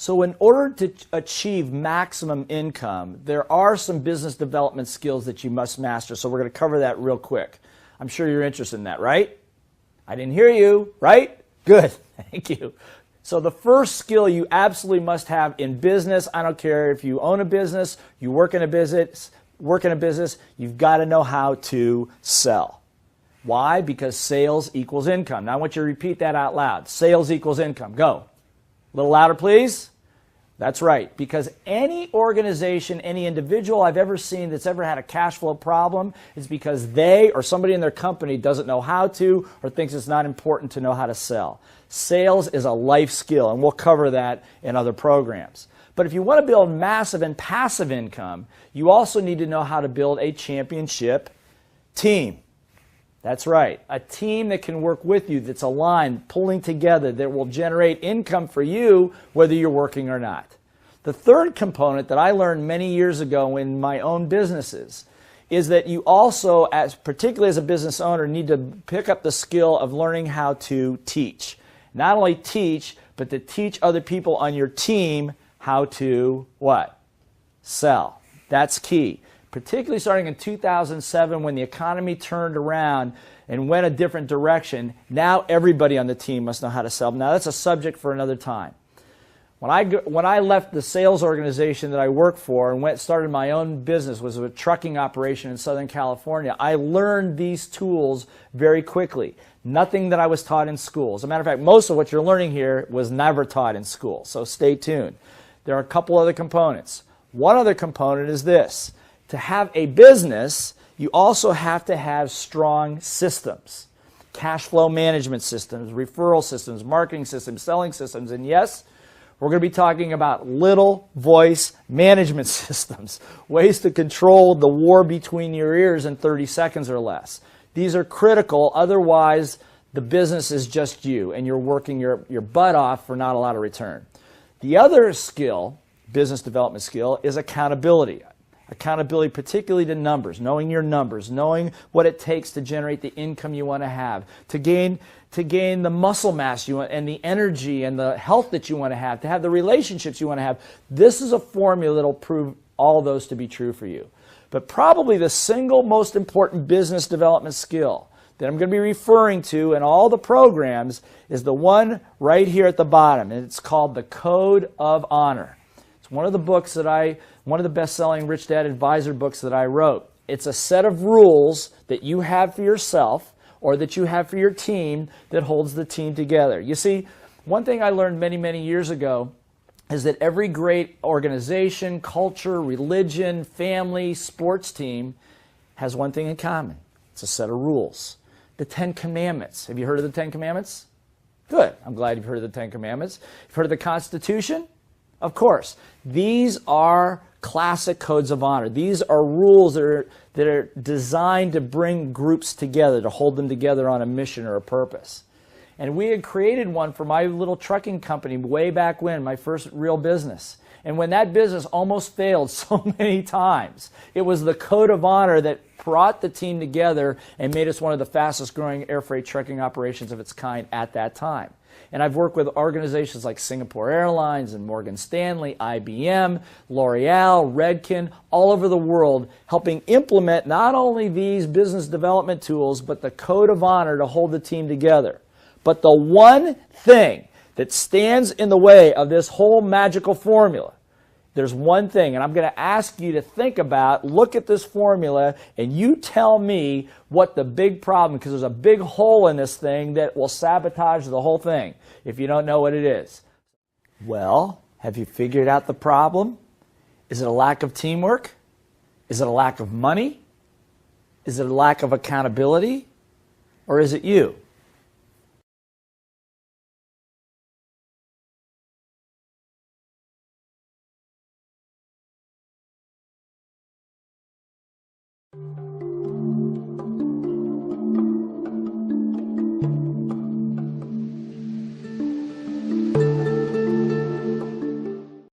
So in order to achieve maximum income, there are some business development skills that you must master. So we're going to cover that real quick. I'm sure you're interested in that, right? I didn't hear you, right? Good. Thank you. So the first skill you absolutely must have in business, I don't care if you own a business, you work in a business, you've got to know how to sell. Why? Because sales equals income. Now I want you to repeat that out loud. Sales equals income. Go. A little louder, please. That's right. Because any organization, any individual I've ever seen that's ever had a cash flow problem is because they or somebody in their company doesn't know how to or thinks it's not important to know how to sell. Sales is a life skill, and we'll cover that in other programs. But if you want to build massive and passive income, you also need to know how to build a championship team. That's right. A team that can work with you, that's aligned, pulling together, that will generate income for you whether you're working or not. The third component that I learned many years ago in my own businesses is that you also, particularly as a business owner, need to pick up the skill of learning how to teach. Not only teach, but to teach other people on your team how to what? Sell. That's key. Particularly starting in 2007 when the economy turned around and went a different direction, now everybody on the team must know how to sell. Now that's a subject for another time. When I left the sales organization that I worked for and started my own business, was a trucking operation in Southern California, I learned these tools very quickly. Nothing that I was taught in school. As a matter of fact, most of what you're learning here was never taught in school, so stay tuned. There are a couple other components. One other component is this. To have a business, you also have to have strong systems. Cash flow management systems, referral systems, marketing systems, selling systems, and yes, we're going to be talking about little voice management systems, ways to control the war between your ears in 30 seconds or less. These are critical, otherwise the business is just you and you're working your butt off for not a lot of return. The other skill, business development skill, is accountability. Accountability particularly to numbers, knowing your numbers, knowing what it takes to generate the income you want to have, to gain the muscle mass you want and the energy and the health that you want to have the relationships you want to have. This is a formula that will prove all those to be true for you. But probably the single most important business development skill that I'm going to be referring to in all the programs is the one right here at the bottom, and it's called the Code of Honor. It's one of the books that one of the best-selling Rich Dad Advisor books that I wrote. It's a set of rules that you have for yourself or that you have for your team that holds the team together. You see, one thing I learned many, many years ago is that every great organization, culture, religion, family, sports team has one thing in common. It's a set of rules. The 10 Commandments. Have you heard of the 10 Commandments? Good. I'm glad you've heard of the 10 Commandments. You've heard of the Constitution? Of course. These are classic codes of honor. These are rules that are designed to bring groups together, to hold them together on a mission or a purpose. And we had created one for my little trucking company way back when, my first real business. And when that business almost failed so many times, it was the code of honor that brought the team together and made us one of the fastest growing air freight trucking operations of its kind at that time. And I've worked with organizations like Singapore Airlines and Morgan Stanley, IBM, L'Oreal, Redken, all over the world, helping implement not only these business development tools, but the code of honor to hold the team together. But the one thing that stands in the way of this whole magical formula, there's one thing, and I'm going to ask you to think about, look at this formula, and you tell me what the big problem, because there's a big hole in this thing that will sabotage the whole thing if you don't know what it is. Well, have you figured out the problem? Is it a lack of teamwork? Is it a lack of money? Is it a lack of accountability? Or is it you?